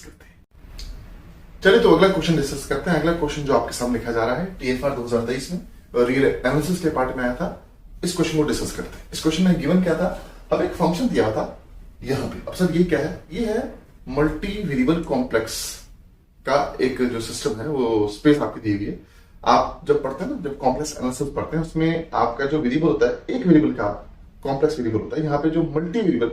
करते हैं। चलिए तो अगला क्वेश्चन डिस्कस करते हैं। अगला क्वेश्चन जो आपके सामने लिखा जा रहा है टीएफआर 2023 में रियल एनालिसिस के पार्ट में आया था। इस क्वेश्चन को डिस्कस करते हैं। इस क्वेश्चन में गिवन क्या था, अब एक फंक्शन दिया था यहां पे। अब सर ये क्या है, ये है मल्टी वेरिएबल कॉम्प्लेक्स का एक जो सिस्टम है, वो स्पेस आपकी दी हुई है। आप जब पढ़ते हैं ना, जब कॉम्प्लेक्स एनालिसिस पढ़ते हैं, उसमें आपका जो वेरिएबल होता है, एक वेरिएबल का कॉम्प्लेक्स वेरिएबल होता है। यहाँ पे जो मल्टी वेरिएबल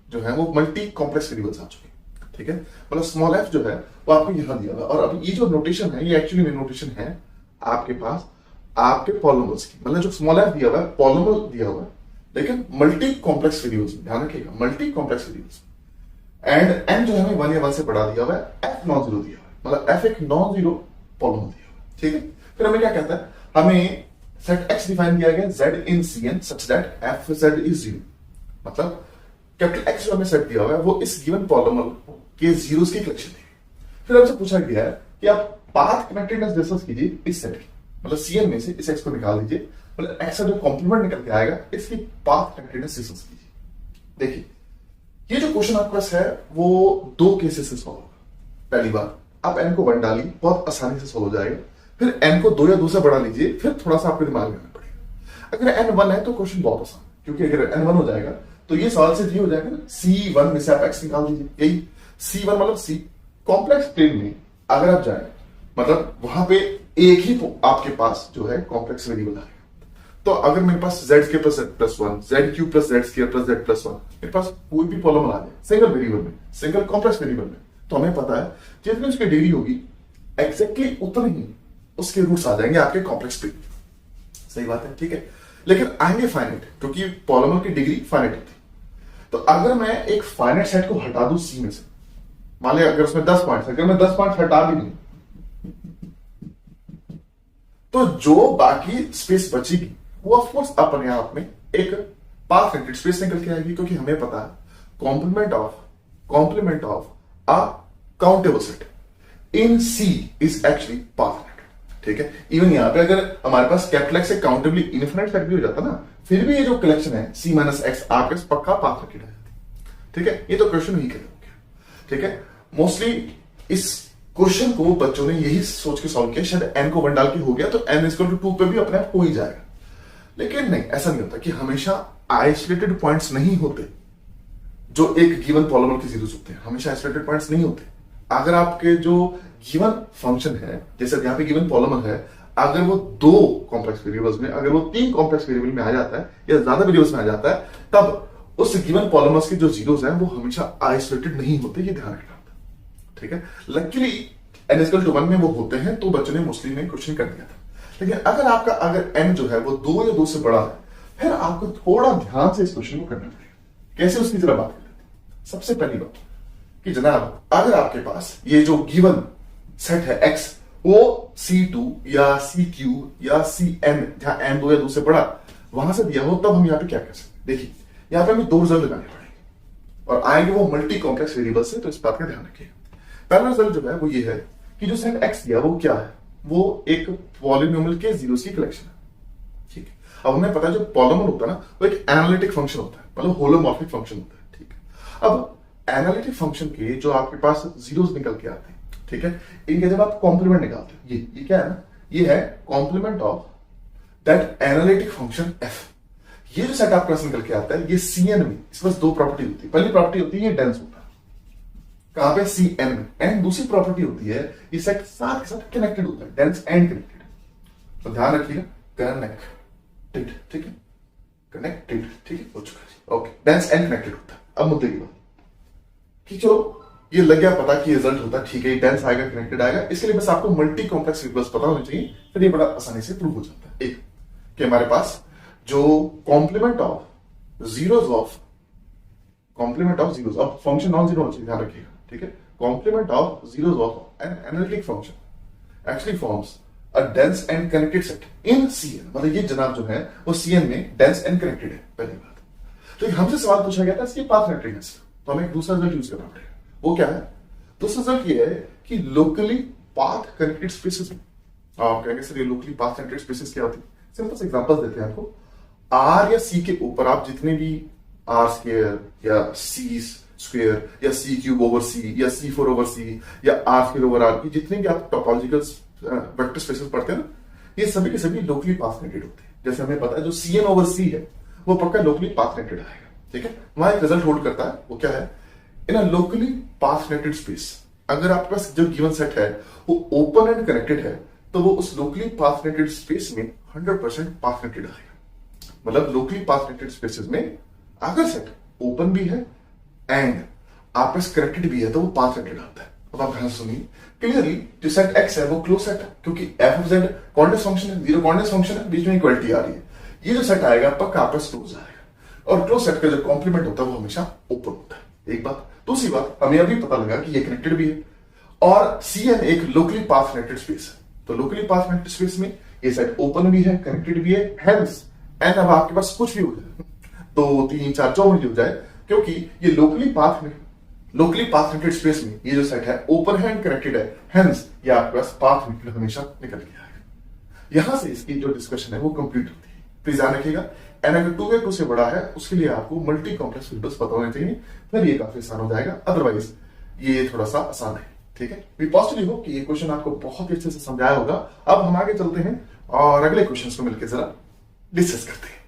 जो है वो मल्टी कॉम्प्लेक्स वेरिएबल्स आ चुके हैं, ठीक है। मतलब स्मॉल एफ जो है वो आपको यहां दिया हुआ है। और अब ये जो नोटेशन है, ये एक्चुअली में नोटेशन है आपके पास आपके पॉलिनोमियल्स की। मतलब जो स्मॉल एफ दिया हुआ है पॉलिनोमियल दिया हुआ है, लेकिन मल्टी कॉम्प्लेक्स वेरिएबल्स में, ध्यान रखिएगा, multi complex variables. And n जो है हमें 1 या 1 से बढ़ा दिया हुआ है, एफ नॉन जीरो दिया हुआ है, मतलब एफ एक नॉन जीरो पॉलिनोमियल दिया हुआ है, ठीक है। फिर हमें क्या कहता है, हमें सेट एक्स डिफाइन किया गया z in Cn such that F Z is zero. मतलब कैपिटल एक्स जो हमें सेट दिया हुआ है वो इस गिवन पॉलिनोमियल के जीरोस की कलेक्शन है। फिर हमसे पूछा गया है कि आप पाथ कनेक्टेडनेस डिस्कस कीजिए इस सेट की, मतलब Cn में से इस एक्स को निकाल दीजिए, मतलब एक्स का जो कॉम्प्लीमेंट निकल के आएगा इसकी पाथ कनेक्टेडनेस डिस्कस कीजिए। देखिए ये जो क्वेश्चन आपके पास है वो दो केसेस से सॉल्व होगा। पहली बार आप n को 1 डालिए, बहुत आसानी से सॉल्व हो जाएगा। फिर n को 2 या 2 से बढ़ा लीजिए, फिर थोड़ा सा आपके दिमाग में आना पड़ेगा। अगर n 1 है तो क्वेश्चन बहुत आसान है, क्योंकि अगर n 1 हो जाएगा तो ये सवाल से हो जाएगा ना, C1 में से आप x निकाल दीजिए। यही C1 मतलब C कॉम्प्लेक्स प्लेन में अगर आप जाए, मतलब वहां पे एक ही आपके पास जो है कॉम्प्लेक्स वेरिएबल आएगा। तो अगर मेरे पास z square plus z plus 1, z cube plus z square plus z plus 1, मेरे पास कोई भी पॉलिनोमियल आ जाए सिंगल वेरिएबल में, सिंगल कॉम्प्लेक्स वेरिएबल में, तो हमें पता है जितनी उसकी डिग्री होगी एग्जैक्टली उतने ही उसके रूट्स आ जाएंगे आपके कॉम्प्लेक्स पे। सही बात है, ठीक है। लेकिन आएंगे फाइनाइट, क्योंकि पॉलिनोमियल की डिग्री फाइनाइट होती है। तो अगर मैं एक फाइनाइट सेट को हटा दूं सी में से, मान लिया अगर उसमें 10 पॉइंट्स, अगर मैं 10 पॉइंट हटा भी नहीं, तो जो बाकी स्पेस बचेगी वो ऑफकोर्स अपने आप में एक पाथ कनेक्टेड स्पेस निकल के आएगी, क्योंकि हमें पता है complement of a countable set in C is actually path connected, ठीक है। इवन यहां पे अगर हमारे पास कैपिटल एक्स से काउंटेबली इनफिनिट सेट भी हो जाता ना, फिर भी ये जो कलेक्शन है सी माइनस एक्स आपके पक्का पाथ कनेक्टेड आ जाती, ठीक है। ये तो क्वेश्चन ही करें, ठीक है। मोस्टली इस क्वेश्चन को बच्चों ने यही सोच के सॉल्व किया, शायद n को 1 डाल के हो गया तो n इक्वल टू 2 पे भी अपने आप हो ही जाएगा। लेकिन नहीं, ऐसा नहीं होता कि हमेशा आइसोलेटेड पॉइंट्स नहीं होते जो एक गिवन पॉलिनोमियल के जीरोस होते हैं, हमेशा आइसोलेटेड पॉइंट्स नहीं होते। अगर आपके जो गिवन फंक्शन है, जैसे यहां पे गिवन पॉलिनोमियल है, अगर वो 2 कॉम्प्लेक्स वेरिएबल्स में, अगर वो 3 कॉम्प्लेक्स वेरिएबल में आ जाता है या ज्यादा वेरिएबल्स में आ जाता है, तब उस गिवन पॉलिनोमियल्स के जो जीरोस हैं वो हमेशा आइसोलेटेड नहीं होते, ये ध्यान रखना, ठीक है। लकीली n इक्वल टू 1 में वो होते हैं, तो बच्चों ने मुस्लिम में क्वेश्चन कर दिया था। लेकिन अगर n जो है वो 2 या 2 से बड़ा है, फिर आपको थोड़ा ध्यान से इस क्वेश्चन को करना पड़ेगा। कैसे, उसकी जरा बात कर लेते हैं। सबसे पहली बात कि जनाब अगर आपके पास ये जो गिवन सेट है x, वो C2 या CQ या CN, जहां n 2 या 2 से बड़ा वहां से दिया हो, तब हम यहाँ पे क्या कर सकते हैं। देखिए यहाँ पे हमें 2 रिजल्ट लगाने पड़ेंगे और आएंगे वो मल्टी कॉम्प्लेक्स वेरिएबल से, तो इस बात का ध्यान रखिए। पहला रिजल्ट जो है वो ये है कि जो सेट x दिया वो क्या है, वो एक पॉलिनोमियल के जीरोस की कलेक्शन है, ठीक है। अब हमें पता है जो पॉलिनोमियल होता है ना, वो एक एनालिटिक फंक्शन होता है, मतलब होलोमॉर्फिक फंक्शन होता है, ठीक है। अब एनालिटिक फंक्शन के जो आपके पास जीरोस निकल के आते हैं, ठीक है, इनके जब आप कॉम्प्लीमेंट निकालते हैं, ये क्या है ना, ये है complement of that analytic function f। ये जो सेट आपके पास निकल के आता है, ये Cn में इसके पास 2 प्रॉपर्टी होती है। पहली प्रॉपर्टी होती है ये डेंस होता है, कहां पे, Cn में। एंड दूसरी प्रॉपर्टी होती है ये सेट साथ के साथ कनेक्टेड होता है, डेंस एंड कनेक्टेड। तो ध्यान रखिएगा, कनेक्टेड, ठीक है, कनेक्टेड, ठीक है, हो चुका है, ओके। डेंस एंड कनेक्टेड होता है। अब मुद्दे की बात कि चलो ये लग गया पता कि रिजल्ट होता है, ठीक है, डेंस आएगा, कनेक्टेड आएगा। इसके लिए बस आपको मल्टी कॉम्प्लेक्स वेरिएबल्स पता होने चाहिए, फिर ये बड़ा आसानी से प्रूव हो जाता है। एक कि हमारे पास जो कॉम्प्लीमेंट ऑफ जीरोस अब फंक्शन नॉन जीरो होना चाहिए, ध्यान रखिएगा, ठीक है। Complement of zeros of an analytic function actually forms a dense and connected set in Cn। मतलब ये जनाब जो है वो Cn में डेंस एंड कनेक्टेड है, पहली बात। तो हमसे सवाल पूछा गया था इसकी पाथ कनेक्टेडनेस, तो हमें एक दूसरा रिजल्ट यूज करना पड़ेगा। वो क्या है, दूसरा रिजल्ट ये है कि लोकली पाथ कनेक्टेड स्पेसेस में, आप कहेंगे सर ये लोकली पाथ कनेक्टेड स्पेसेस क्या होती है। सिंपल से एग्जांपल्स देते हैं आपको। R या C के ऊपर आप जितने भी R स्क्वायर या C स्क्वायर या सी क्यूब ओवर सी या सी फोर ओवर सी या आर स्क्वायर ओवर आर की जितने भी आप टोपोलॉजिकल वेक्टर स्पेसेस पढ़ते हैं ना, ये सभी के सभी लोकली पाथ कनेक्टेड होते हैं। जैसे हमें पता है जो सी एन ओवर सी है वो पक्का लोकली पाथ कनेक्टेड आएगा, ठीक है। वहां एक रिजल्ट होल्ड करता है, वो क्या है, इन अ लोकली पाथ कनेक्टेड स्पेस अगर आपके पास जो गिवन सेट है वो ओपन एंड कनेक्टेड है तो वो उस लोकली पाथ कनेक्टेड स्पेस में 100% पाथ कनेक्टेड आएगा। मतलब लोकली पाथ कनेक्टेड स्पेसेस में अगर सेट ओपन भी है एंड आपस कनेक्टेड भी है तो वो पाथ कनेक्टेड आता है। अब आप ध्यान सुनिए क्लियरली, जो सेट एक्स है वो क्लोज सेट है क्योंकि F of Z coordinate function है, जीरो कोऑर्डिनेट फंक्शन है, बीच में इक्वालिटी आ रही है। ये जो सेट आएगा पक्का आपस क्लोज आएगा और क्लोज सेट का जो कॉम्प्लीमेंट होता है वो हमेशा ओपन होता है। एक बात। दूसरी बात, हमें अभी पता लगा कि ये कनेक्टेड भी है और सी एन एक लोकली पाथ कनेक्टेड स्पेस है, तो लोकली पाथ कनेक्टेड स्पेस में ये सेट ओपन भी है, कनेक्टेड भी है, हेंस एंड अब आपके पास कुछ भी हो जाए 2 3 4 चौमूल हो जाए क्योंकि ये लोकली पाथ कनेक्टेड स्पेस में ये जो सेट है ओपन है एंड कनेक्टेड है, हेंस ये आपके पास पाथ कनेक्टेड हमेशा निकल के आएगा। यहां से इसकी जो डिस्कशन है वो कंप्लीट होती है। प्लीज ध्यान रखिएगा, एन अगर 2 से बड़ा है उसके लिए आपको मल्टी कॉम्प्लेक्स फिल्टर्स पता होने चाहिए, फिर ये काफी आसान हो जाएगा, अदरवाइज ये थोड़ा सा आसान है, ठीक है। वी पॉजिटिवली होप कि ये क्वेश्चन आपको बहुत ही अच्छे से समझाया होगा। अब हम आगे चलते हैं और अगले क्वेश्चन को मिलकर जरा डिस्कस करते हैं।